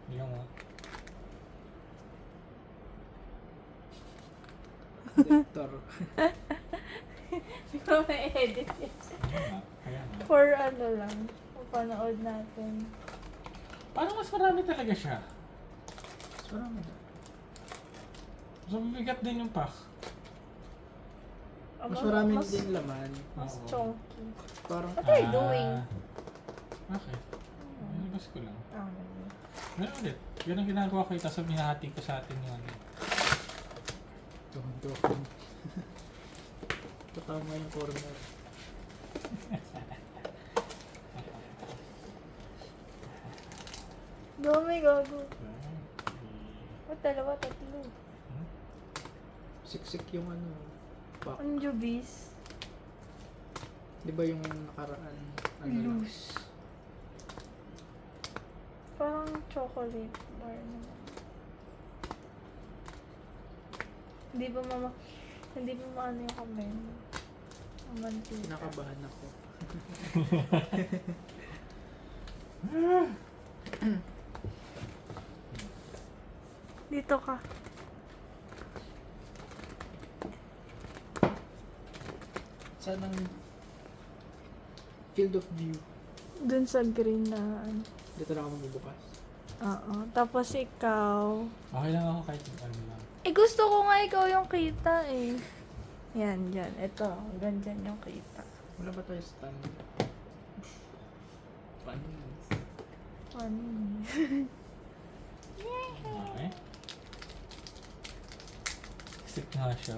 Yung mo. Vector. Hindi ko ma-edit yun. Kaya nga. For ano lang, panood natin. Parang mas marami talaga siya. Parang So, bigat din yung pack. mas marami din laman. Mas Oo. chunky. Parang What are you doing? Okay. Nilabas ko lang. Ah, Ganun ulit. Yun ang ginagawa ko. Tapos minahati ko sa atin yung ano. tuhon-tuhon. Tatama yung corner. dami gago. Ba't dalawa, tatlo? Siksik yung ano. Pack. Ang jubis. Di ba yung nakaraan? Ano lang? Loose. Parang chocolate bar naman. Hindi ba maano yung kamay mo? Ang mantika. Kinakabahan ako. Dito ka. Saan ang field of view? Dun sa green na ano. Dito na ako magbubukas. Oo. Tapos ikaw. Okay lang ako kahit ano lang. Eh gusto ko nga ikaw yung kita eh. Yan, yan. Ito. Hanggang dyan yung kita. Wala ba tayo stand? Panis. Funny. Okay. Sip nga siya.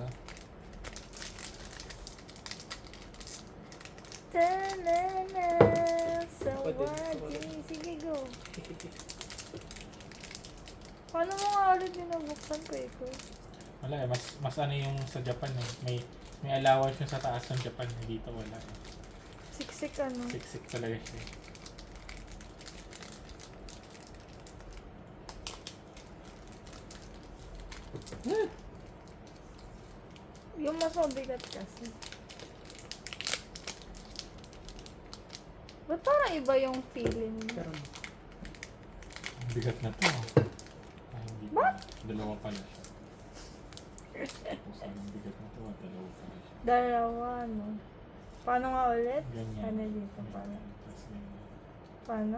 Ta-na-na. Pwede. Sawadi. Sige, go. Paano mo nga ulit binubuksan ko ikaw? Wala eh. Mas ano yung sa Japan eh. May allowance yung sa taas ng Japan. Dito wala eh. Siksik ano? Siksik talaga siya. Yung mas mabigat kasi. Ba't parang iba yung feeling? Pero Ang bigat na to. Ay, hindi Ba? pa. Dalawa pala siya. Tapos ang bigat na to. Dalawa pala siya. Dalawa, no? Paano nga ulit? Ganyan. Ano dito pala? Tapos ganyan. Paano?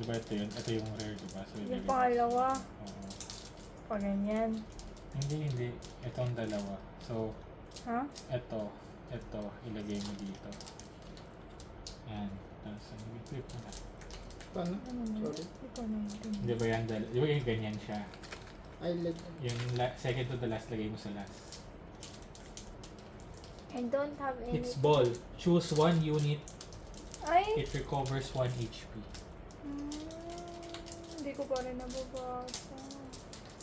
Diba ito yun? Ito yung rare, diba? So, Yung ilagay mo- pangalawa. Oo. Pa ganyan. Hindi. Itong dalawa. So, Ha? ito, ilagay mo dito. Yan. Tapos, i-flip mo na. paano? Ano na? Sorry. Hindi ko naintindihan. Di ba yan? Di ba yung ganyan siya? I like Yung second to the last, lagay mo sa last. I don't have any... It's ball. Choose one unit. Ay! It recovers 1 HP. Hindi ko pa rin nababasa.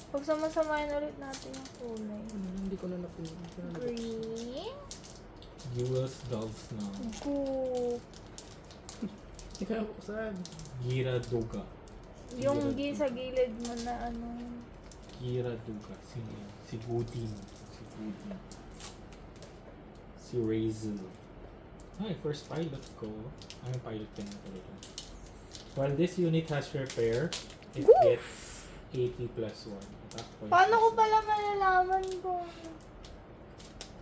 Pagsama-samahin ulit natin yung kulay. hindi ko na napili. Hindi ko na nabuksan. Green. Jewels, dogs now. Go. Hindi ko na buksan. Gira Duga. Yung sa gilid mo na ano. Gira Duga. Sino yun? Si Goodin. Si Razel. Ay, first pilot ko. Ano yung pilot ka na talaga? While this unit has repair, it Woo! gets 80 plus 1. Attack point Paano ko plus pala malalaman kung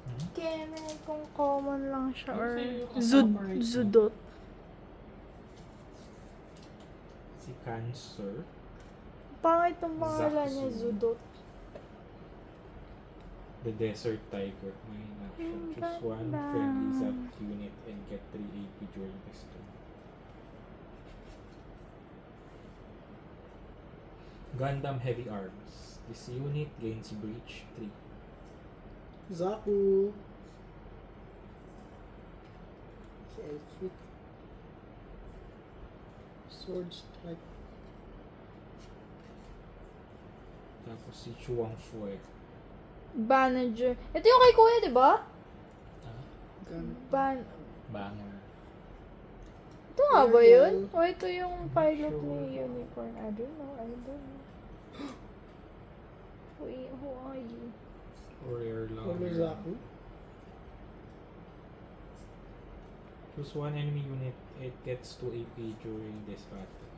Hmm? kung common lang siya or Ano sa'yo yung Zudot? Si Cancer. Pangit yung pangalan niya, Zaxu. Zudot. The Desert Tiger. May action. Ang Choose one ganda. friendly zap unit and get 3 AP during this turn. Gundam Heavy Arms. This unit gains Breach 3. Zaku. Si Elfrit. Sword Strike. Tapos si Chuang Fue. Banager. Ito yung kay Kuya, di ba? Ah, Gan. banger. Ito nga ba yun? Ariel. O ito yung pilot Sure. ni Unicorn? I don't know. Who are you? Rare lang. Wala Zaku. Choose one enemy unit. It gets 2 AP during this battle.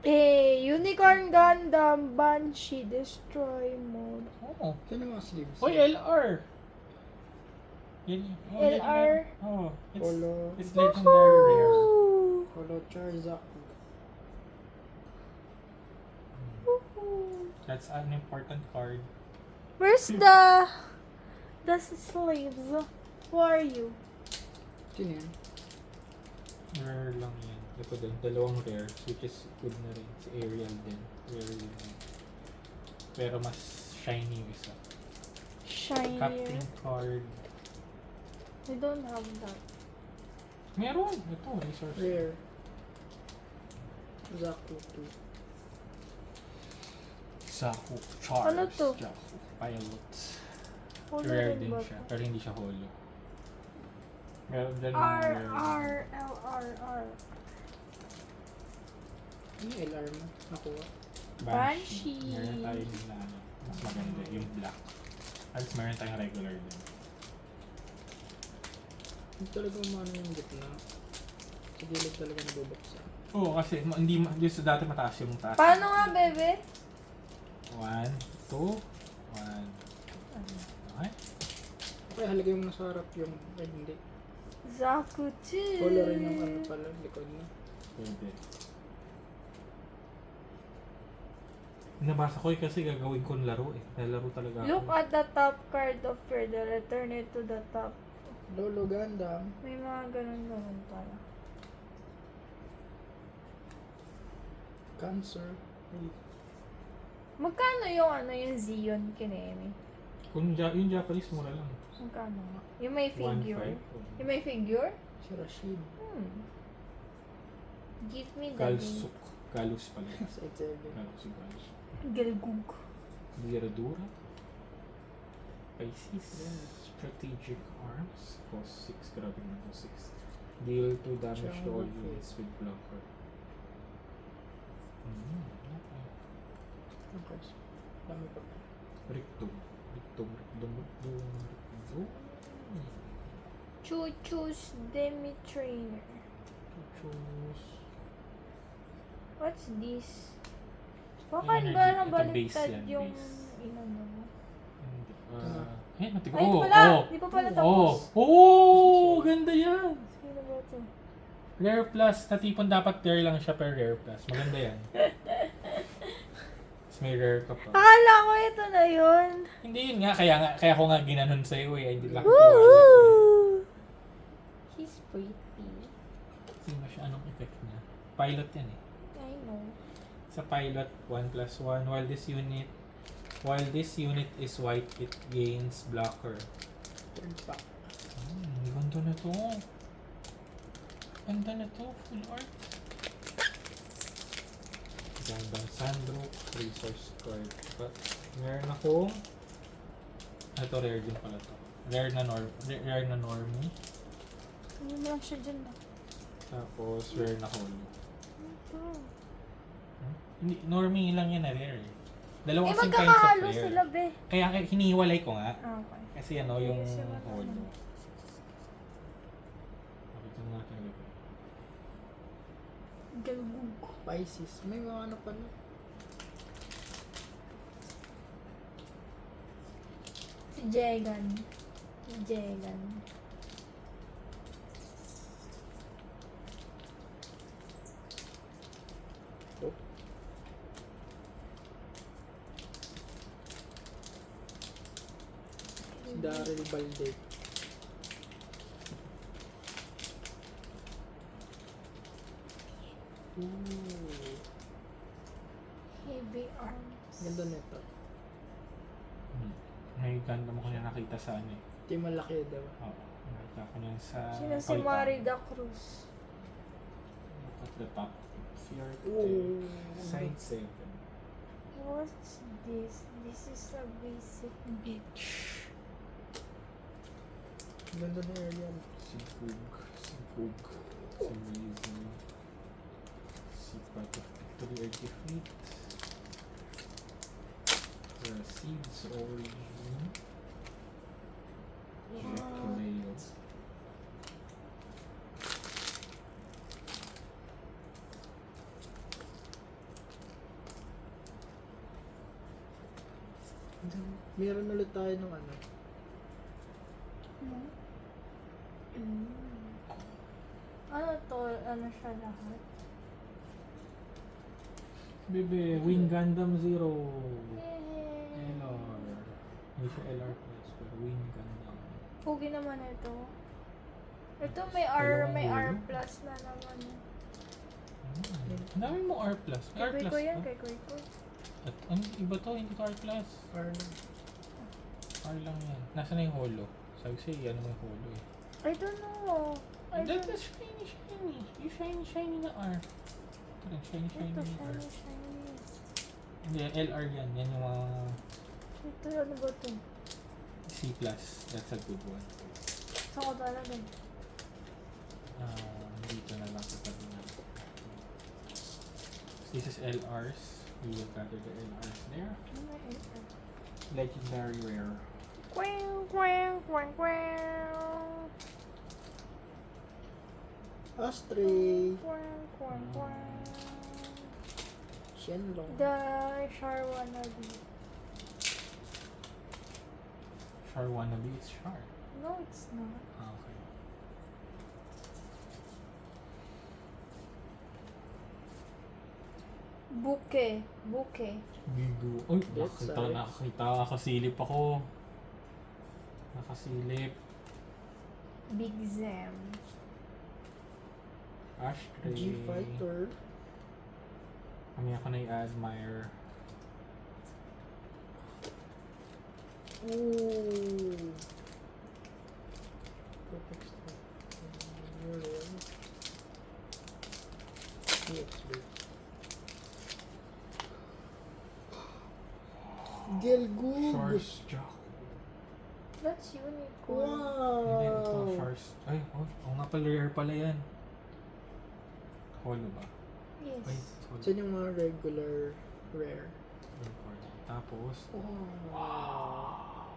Unicorn Gundam Banshee Destroy Mode. Oh. Saan yung mga sleeves? Oy, LR! Yan, oh, yan, LR. yan. Oh, Polo. it's legendary rare. Woohoo! Polo Charizard. Woohoo! That's an important card. Where's the sleeves? Who are you? Sino yan? Rare lang yan. Ito din, dalawang rare, which is good na rin. Si Ariel din. Rare din yan. Pero mas shiny yung isa. Shinier. Captain card. I don't have that. Meron! Ito, resource. Rare. Zaku 2. Zaku, Charles. Ano to? Zaku, Pilot. Holo Rare rin din ba siya, to? pero hindi siya holo. Meron din mga R, rare. R, L, R, R. Ano yung LR mo? Nakuha. Banshee. Meron tayo na ano, mas maganda, yung black. At meron tayong regular din. Hindi talaga umano yung gitna. Sa gilid talaga nabubuksan. Oo, kasi hindi sa dati mataas yung taas. Paano nga, bebe? 1, 2, 1. Okay? Okay, halagay mo na sa harap yung... Ay, hindi. Zaku 2. Color rin yung ano pala, likod na. Pwede. Nabasa ko kasi gagawin kong laro eh. Nalaro talaga ako. Look at the top card of your deck. Return it to the top. Lolo Gundam. May mga ganun pala. Cancer. Ay, Magkano yung Zion Kinemi? Yung Japanese mura lang. Magkano nga? Yung may figure? 1.5. Yung may figure? si Rashid. Give me the Galsuk. Galus pala. Sa 87. Galus si Galus. Galgug. Viradura. Pisces. Yes. Strategic Arms. Cost 6. Grabe naman cost 6. Deal 2 damage to all Jungle units with blocker. Okay. Okay. Dami pa. Rictum. Rictum. Choo-choo's Demi Trainer. Choose. What's this? Yung Bakit energy, ba ito nabaliktad base yan, yung base. inano mo? Eh, natin Ay, ko. pala! Oh, Di pa pala oh. tapos. Oh, ganda yan. Sino ba ito? Rare plus, natipon dapat rare lang siya per rare plus. Maganda yan. Tapos may rare ka pa. Akala ko ito na yun. Hindi yun nga, kaya ko nga ginanon sa'yo eh. Hindi lang ko Woohoo! She's pretty. Sino siya? Anong effect niya? Pilot yan eh. I know. Sa pilot, 1+1. While this unit is white, it gains blocker. Third pack. Ganda na to. Ganda na to. Full art. Gandang Sandro. Resource card. Meron akong... Ito rare din pala to. Rare na normie. Ano mo lang siya dyan ba? Tapos rare na holo. Ito. Hindi, normie lang yan na rare eh. Dalawang kinds of magkakahalo rare. sila, be. Kaya hiniwalay ko nga. Ah, okay. Kasi ano yung Yes, yung ano. holo. Pakita natin ulit. Galgug. Pisces. May mga ano pala. Si Jegan. Si Jegan. Oh. Si Daryl Balde. Ooh. Heavy arms. Ganda nito. May ganda mo ko na nakita sa ano eh. Ito yung malaki daw. Oo. Nakita ko na sa... Sino si Kawitan. Marida Cruz? At the top. Fear Ooh. Side 7. What's this? This is a basic bitch. Ganda na Ariel. Si Gug. Si Reason. Si Part of Victory or Defeat. Seeds Origin. Reclaimed. Meron ulit tayo ng ano. Ano to? Ano siya lahat? Bebe, Wing Gundam Zero. Yay! LR. Hindi siya LR plus, pero Wing Gundam. Pugi naman ito. Ito may R plus na naman. Ang dami mo R plus. May R Kay plus ko yan, ba? kay ko. At ano, iba to, hindi to R plus. Or, R lang yan. Nasaan na yung holo? Sabi ko sa'yo, ano mo yung holo eh. I don't know. I That don't... is shiny, shiny. Yung shiny na R. Ito rin, shiny Ito, na R. shiny. Hindi, LR yan. Yan yung mga Ito, ano ba ito? C plus. That's a good one. Saan ko talaga? Dito na lang sa tabi na. This is LRs. We will gather the LRs there. Ano ito? Legendary rare. Quang, quang, quang, quang. Astray. Quang, quang, quang. Shenlong. The Char wannabe. Char wannabe, it's Char. No, it's not. Okay. Bouquet. Bigo. Uy, That's nakakita. Nakasilip ako. Nakasilip. Big Zem. Ashtray. G-Fighter. Kami ako na i-admire. Ooh. Perfect stuff. Muriel. EXB. Gelgoog. Shars Jack. That's unicorn. Hindi, ito. Wow. Shars. Ay, oh nga pala. Rare pala yan. Holo ba? Yes. Ay, holo. Saan yung mga regular rare? Record. Tapos, Wow.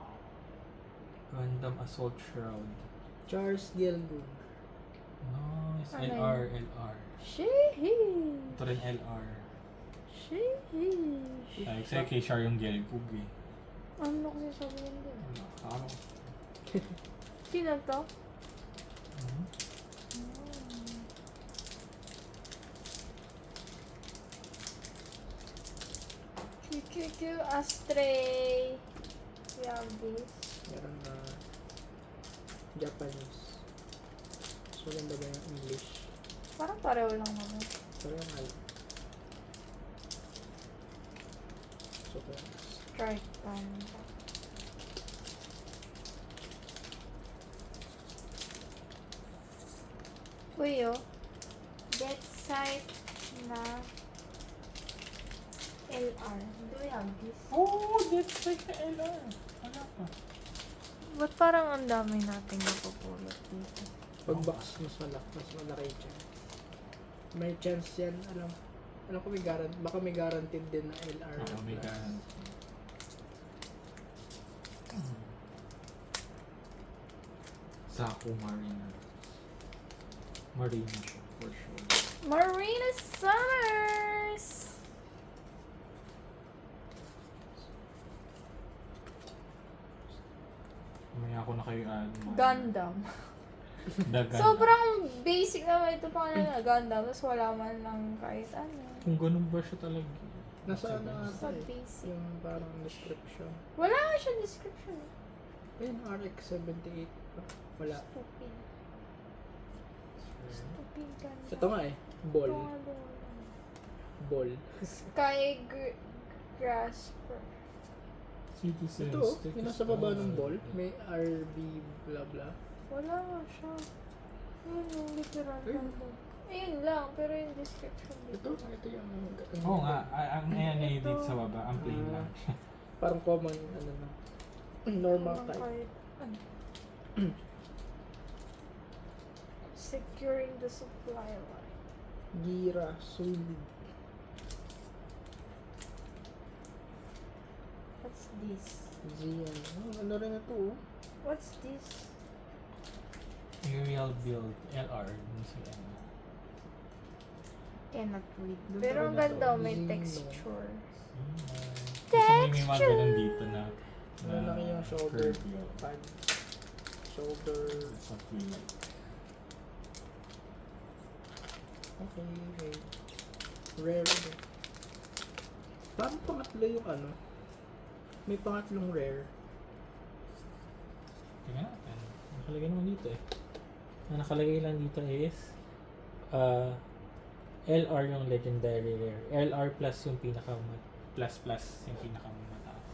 Gundam Assault Shroud. Charles Gelgoog. Nice. Ano LR, yun? LR. Sheesh. Ito rin LR. Sheesh. Ay, sa'yo kay Char yung Gelgoog eh. Ano kasi sabihin din? Wala. Ano? Sino to? Mhm. Chu Astray. We have this. Meron na Japanese. So, ganda ba yung English? Parang pareho lang naman. Pero yung alam. So, Strike Panda. Uy, oh. Dead Sight na LR. Do we have this? Oh, that's like the LR. Wala pa. Ba't parang ang dami nating napupulot dito? pag box mas malaki yung chance. May chance yan, alam ko may guarantee, baka may guaranteed din na LR. Oo, may plus. guarantee. Zaku Marina. Marina siya, for sure. Marina Summers! Mamaya ako na kayo admire. Gundam. The Gundam. Sobrang basic naman ito pa na Gundam. Tapos wala man lang kahit ano. Kung ganun ba siya talaga? Nasa ano So ata eh, basic. yung parang description. Wala nga siya description. Ayun, RX-78 pa. Wala. Stupid. Stupid Gundam. Ito nga eh, ball. Ito nga doon. Ball. Sky Grasper. Citizens. Ito, yung nasa baba ng ball, may RB blah blah. Wala nga siya. Yun yung literal Ayun. Gundam. Ayun lang, pero yung description Ito yung... Oo nga, ang ayan na dito sa baba, ang plain lang. Parang common, ano na. Normal type. Kahit, ano. Securing the supply line. Gira, solid. What's this? Zian. Oh, ano rin ito oh. What's this? Aerial build, LR. Yun si ano. Cannot read. Doon Pero ang tayo na ganda, to. may Zino. texture. Gusto mo yung mga ganun dito na Malaki yung shoulder curve yun. pad. Shoulder. That's what we like. Okay, okay. Rare din. Parang pangatlo yung ano. May pangatlong rare. Tingnan natin. Nakalagay naman dito eh. Ang nakalagay lang dito is LR yung legendary rare. LR plus yung plus yung pinakamataas.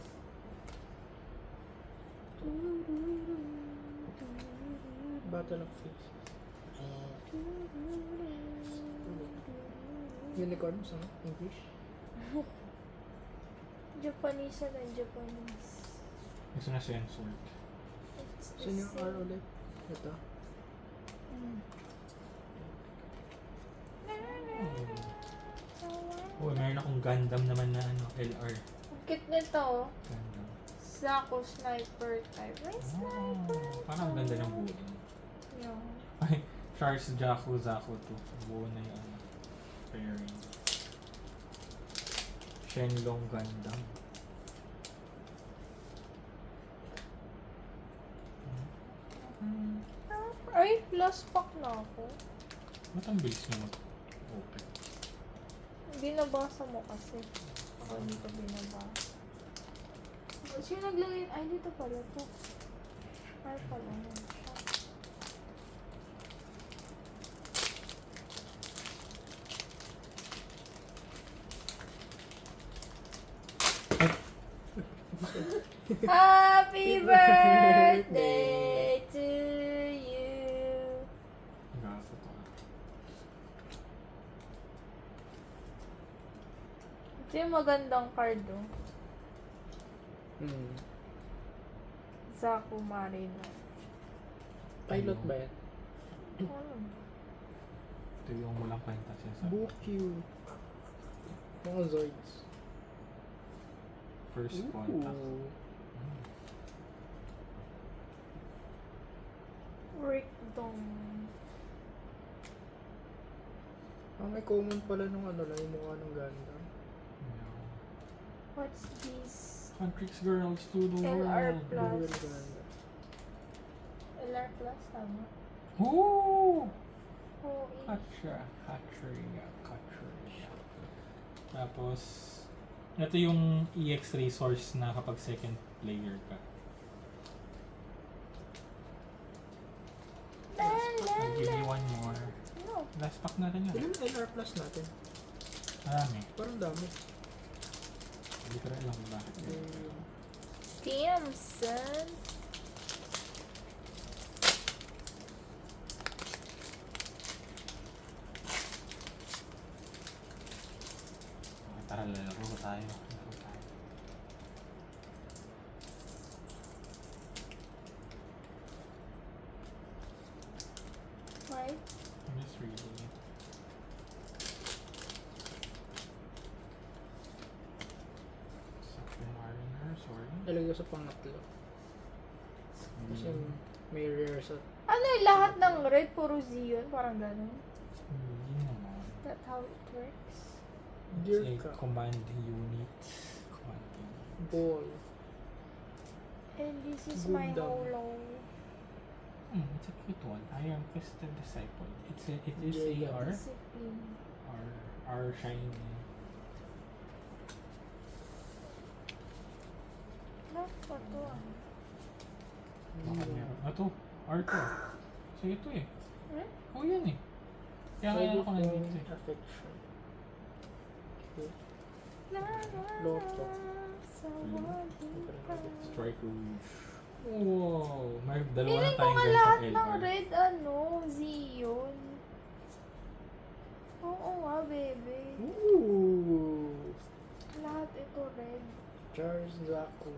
Battle of Faces. Unicorn sa English. Japanese na Japanese. Gusto na censored. It's the Saan yung R same. ulit? Ito. Mm. Oh, meron akong Gundam naman na ano, LR. Ang cute nito. oh. Gundam. Zaku sniper type. May sniper. Parang ang ganda ng buo. Yung Ay, Charles Zaku 2. Buo na yung ano, pairing. Shenlong Gundam. Ay, last pack na ako. Ba't ang bilis na mag-open? Binabasa mo kasi. Ako hindi ko binabasa. Sino naglagay? Ay, dito pala to. Ay, pala yan siya. Happy birthday to you. Gaso to. Ito yung magandang card, oh. Zaku Marina. Pilot ba yan? Ano? Ito yung walang kwenta siya sa Bukyu. Mga Zoids. first contact. Rick Dong. May common pala nung ano lang, yung mukha ng Gundam. Yeah. What's this? Country's girls to the LR world. Plus. Dual Gundam. LR Plus, tama? Ooh! Oo, Katria. Tapos, ito yung EX resource na kapag second player ka. I'll give you one more. No. Last pack na rin yan. Ilan LR Plus natin? Marami. Parang dami. Hindi ko rin alam kung bakit. Damn, son. Tara, laro tayo. Laro tayo. Why? I'm just reading it. Submariner, sorry. Nalagay ko sa pangatlo. Kasi may rare sa... Ano yung lahat ng red? Puro Zion? Parang ganun. Hindi naman. That's how it works. Dear It's a ka. command unit. Command unit. Ball. And this is my Gundam. holo. It's a cute one. Iron Fisted Disciple. It is Yeah, AR. Discipline. R shiny. Lahat pa to ah. Baka meron. Ito. R to. So ito eh. Hmm? Oh yan eh. Kaya ngayon ako nandito eh. Affection. Okay. La la Loto. la, sawadi ka. Strike Rouge. Wow. May dalawa na Feeling ko tayong nga ganitong lahat ng LR. red, Zion. Oo nga, bebe. Ooh! Lahat ito red. Charles Zaku.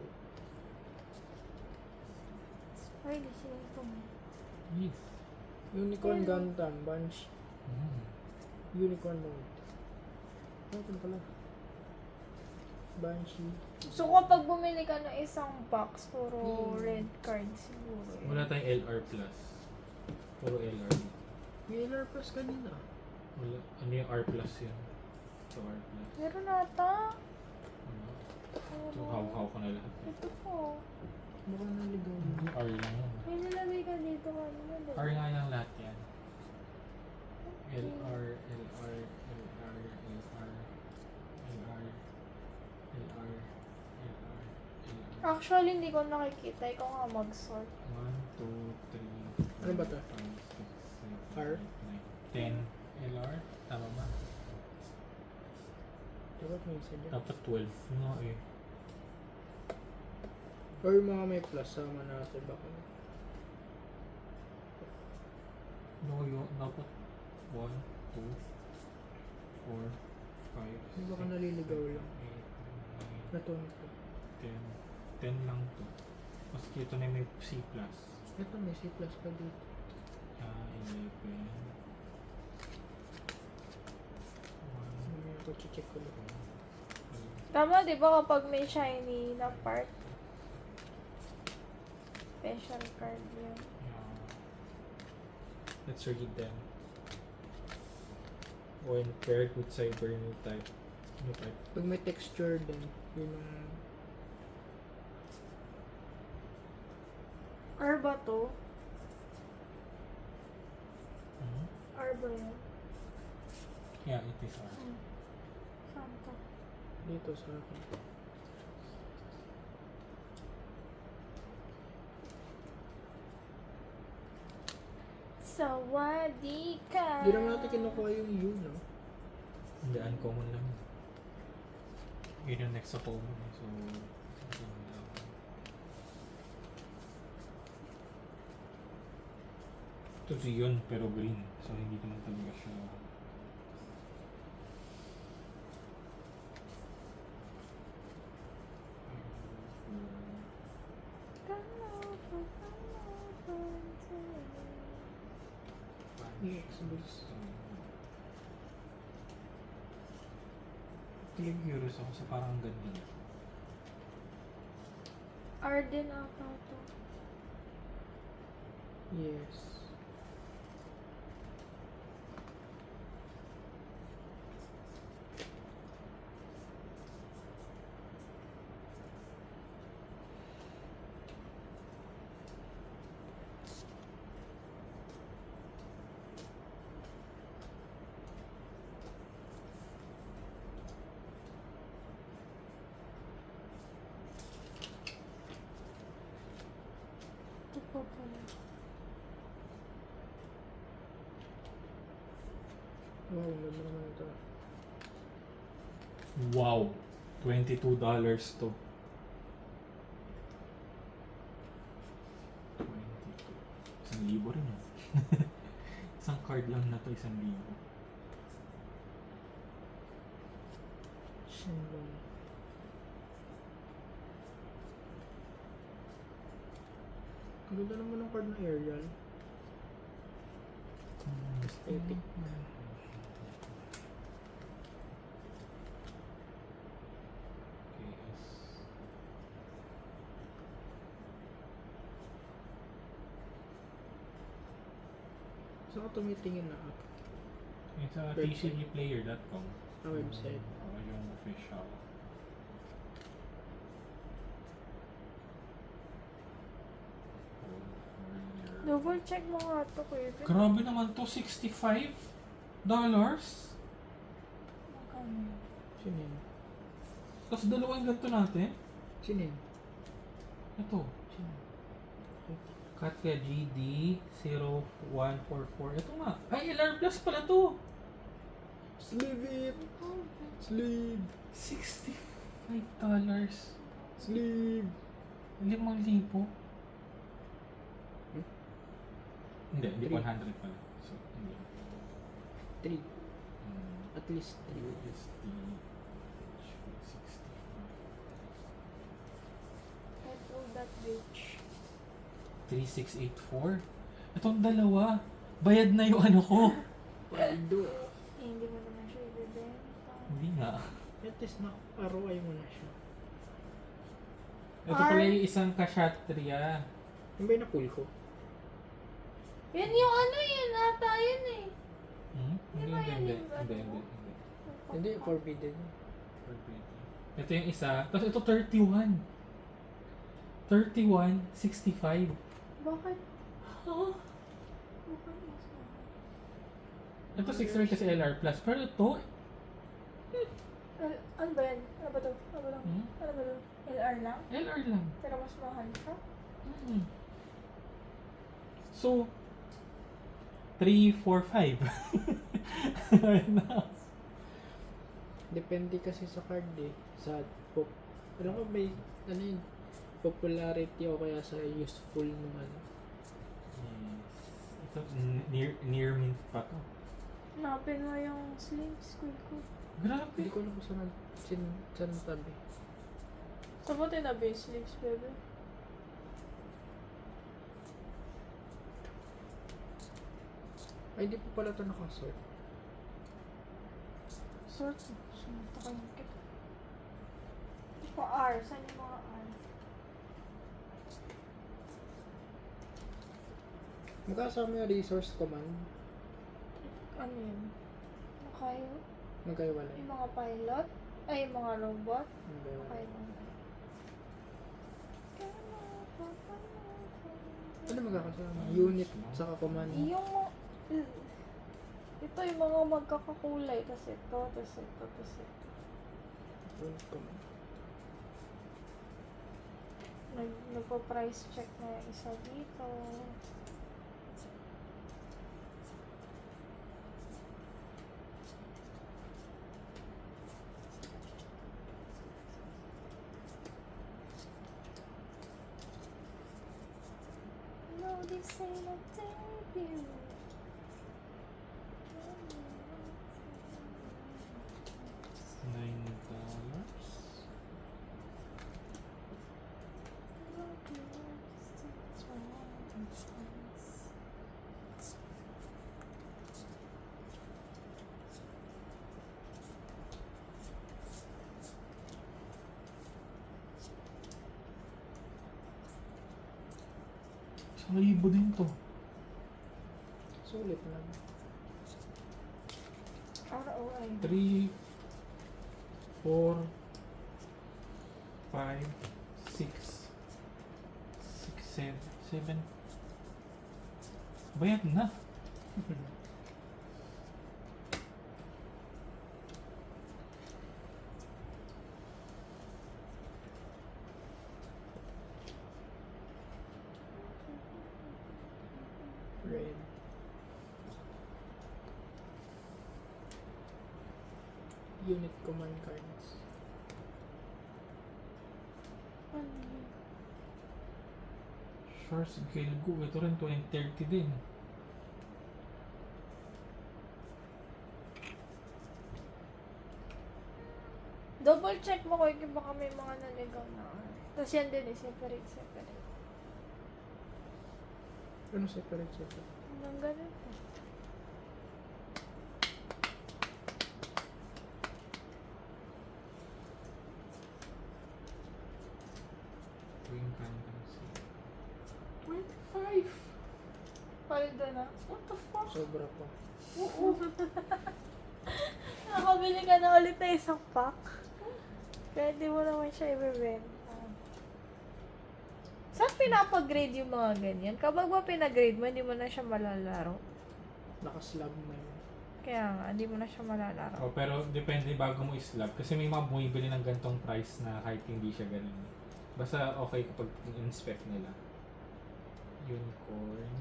Ay, di sila ito. Yes. Unicorn Hello. Gundam. Bunch. Mm. Unicorn mode. Ano ito na pala? Banshee. So, kapag bumili ka ng isang box, puro Hmm. red card siguro. eh. Wala tayong LR plus. Puro LR. May LR Plus kanina. Wala. Ano yung R plus yun? So R plus. Meron nata. Ano? So, haw-haw ko na lahat. Ito po. Baka naligaw mo. R lang yan. May nilagay ka dito kanina. diba? R nga lang lahat yan. LR, LR, LR, LR, LR, LR, LR, LR. Actually, hindi ko nakikita. Ikaw nga mag-sort. 1, 2, 3, Ano ba to? 5, 6, 7, R? 8, 9, 10 LR? Tama ba? Dapat may isa dyan. Dapat 12 nga eh. Or yung mga may plus, sama natin baka. No, yun. Dapat 1, 2, 4, 5, Hindi baka naliligaw lang. 8, 9, Ito, ito. 10. 10 lang to. Mas ito na may C+. Ito, may C plus pa dito. 11. Mamaya ako check ko lang. Tama, di ba kapag may shiny na part? Special card yun. Let's read them. When paired with cyber new type. New type. Pag may texture din, yun ang... R ba to? Mhm. R ba yun? Yeah, it is R. Saan to? Dito sa akin. Sawadi ka. Hindi naman natin kinukuha yung U, no? Hindi, uncommon lang. Yun yung next sa common. So, ito si yun, pero green. So, hindi naman talaga siya. Yes, please. Feeling curious ako sa parang ang ganda niya. R din ata to. Yes. Ito pa pala. Wow, ang ganda naman ito. Wow! $22 to. 22. 1,000 rin yun. Isang card lang na to, 1,000. Shinbang. Ang ganda naman ng card na aerial. Aesthetic. Saan ka tumitingin na app? It's a Website. tcgplayer.com. Sa website. Yung official. Double check mo nga to, Kevin. Grabe naman to, $65? Magkano? Sino yun? Tapos dalawang ganito natin. Sino yun? Ito. Sino? Katya GD0144. Ito nga. Ay, LR Plus pala to. Sleeve it! Sleeve! $65. Sleeve! 5,000. Hindi, hindi Three. 100 pala. So, hindi. 3. At least 3. USD 65. I pulled that bitch. 3684. Itong dalawa. Bayad na yung ano ko. Paldo. Eh, hindi mo naman siya ibebenta. Hindi nga. At least na-ROI mo na siya. Ito pala yung isang kashatria. Yung ba yung na-pull ko? Yan yung ano yun ata yun eh. Hmm? Di Hindi, ba hindi, yan hindi. yung Hindi, ano? hindi. Hindi, forbidden. Forbidden. Ito yung isa. Tapos ito 31. 31.65. Bakit? Oo. Bakit mas mahal? Ito 6 kasi LR plus. Pero ito, Ano ba yan? Ano ba to? Ano ba lang? Ano ba to? LR lang? LR lang. Pero mas mahal siya? Mm. So, 3, 4, 5. Right now. Depende kasi sa card eh. Sa alam ko may ano yun, popularity o kaya sa useful ng ano. Yes. Ito, near mint pa to. Hanapin mo yung sling squid ko. Hindi Grabe. ko alam kung saan tabi. Saan mo tinabi yung sling squid? Ay, di pa pala ito nakasort. Sort mo. Sumunta ka yung kit. Ito pa R. Saan yung mga R? Magkasama yung resource command. Ano yun? Makayo? Magkaiwalay. Yung mga pilot? Ay, yung mga robot? Magkaiwalay. Okay lang. Ano magkakasama? Unit saka command. Yung ito yung mga magkakakulay. Tapos ito, tapos ito, tapos ito. Unit command. Nagpa-price check na yung isa dito. No, this ain't a debut. $9. Isang libo din to. Sulit lang. ROI. 3, 4, 5, 6, 6, 7. Bayad na. Red. Unit command cards. Ano yun? Shores Gilgo. Ito rin 2030 din. Double check mo ko yung baka may mga naligaw na. Tapos yan din eh, separate. Ano separate? Hanggang ganun po. Wing Fantasy. 25! Paldo na. What the fuck? Sobra pa. Oo. Nakabili ka na ulit na isang pack. Kaya di mo naman siya ibebenta. Saan pinapag-grade yung mga ganyan? Kapag ba pinag-grade mo, hindi mo na siya malalaro. Nakaslab na yun. Kaya nga, hindi mo na siya malalaro. Oh, pero depende bago mo islab. Kasi may mga bumibili ng gantong price na kahit hindi siya ganun. Basta okay kapag in-inspect nila. Unicorn.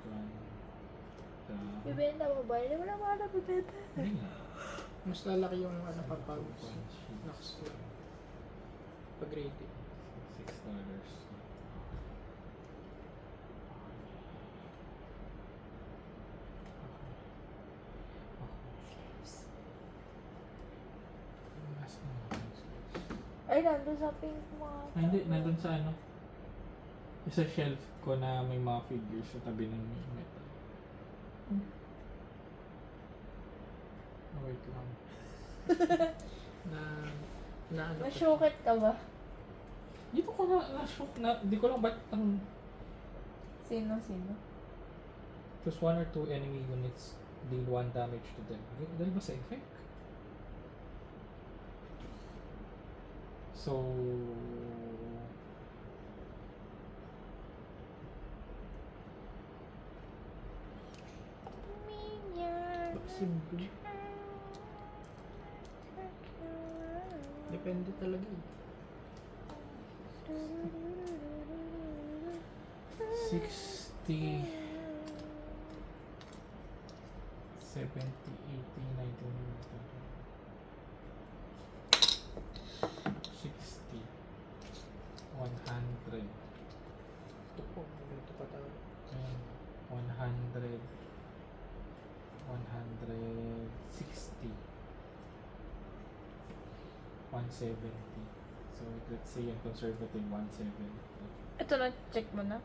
Ganda. Bibenta mo ba? Hindi mo na mga nabibenta. Hindi nga. Mas lalaki yung ano kapag Unicorn sheets. nakaslab. Pag rated. $6. Ay, nandun sa pink mga... Ah, hindi, nandun sa ano. Sa shelf ko na may mga figures sa tabi ng metal. Oh, wait lang. Na ano pa siya. Nasyukit ka ba? Dito ko na-shock na, di ko lang ba't ang... Sino? Choose 1 or 2 enemy units Deal 1 damage to them. Dahil ba sa effect? So... Possible. Depende talaga eh. 60... 70, 80, 90, 60, 100, Ito po, ganito pa tayo. ayan, 100, 160, 170. So let's say yung conservative 170. Ito na, check mo na.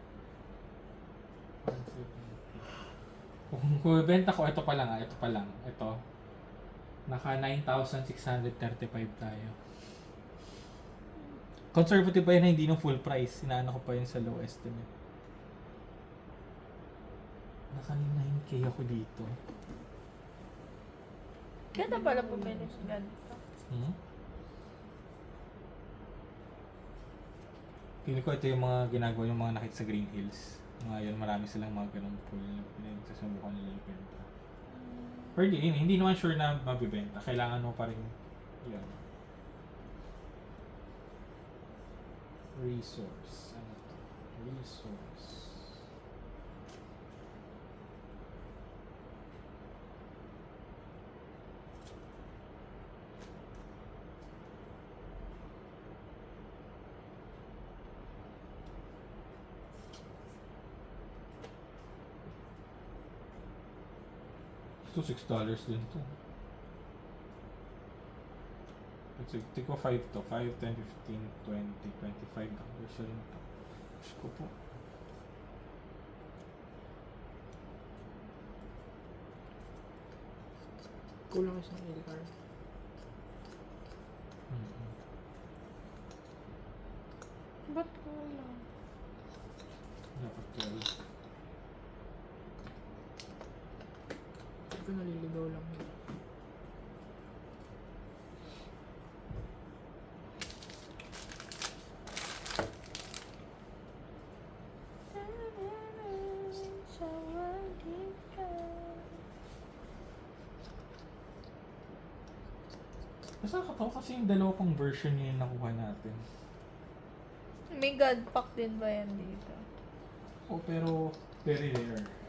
170. Kung benta ko, ito pa lang ito pa lang. Ito. Naka 9,635 tayo. Conservative pa yun, hindi ng full price. Inaano ko pa yun sa low estimate. Naka 9K ako dito. Ganda pala bumili. Ganda. Pili ko ito yung mga ginagawa yung mga nakita sa Green Hills. Ngayon marami silang mga ganong pool na pinagsasabukan nila ibenta. Pero hindi naman sure na mabibenta. Kailangan mo pa rin yun. Resource. Ano to? Resource. Ito $6 din to. Let's see, tigko 5 to. 5, 10, 15, 20, $25 rin to. Diyos ko po. Kulang isang LR. Ba't kulang? Dapat 12. Hindi ko naliligaw lang yun. Basta nakatawa kasi yung dalawa pang version yun yung nakuha natin. May God pack din ba yan dito? Oh, pero very rare.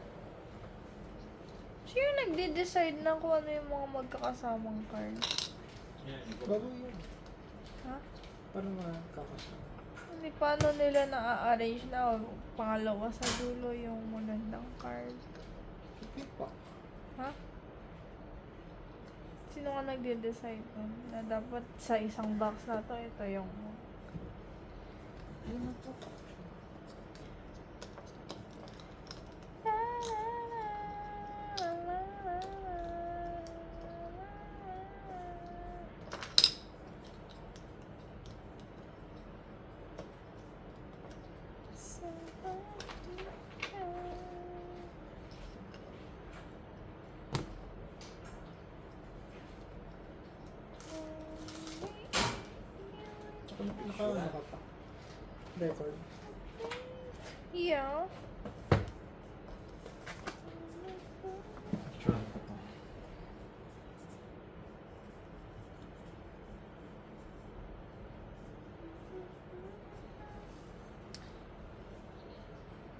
Sino nagde-decide na kung ano yung mga magkakasamang card? Bago yun. Ha? Para makakasama. Hindi, paano nila na-arrange na pangalawa sa dulo yung magandang card? Hindi pa. Ha? Sino nga nagde-decide nun? Na dapat sa isang box na to, ito yung... Yun na to. Naka pa. Record. Yeah.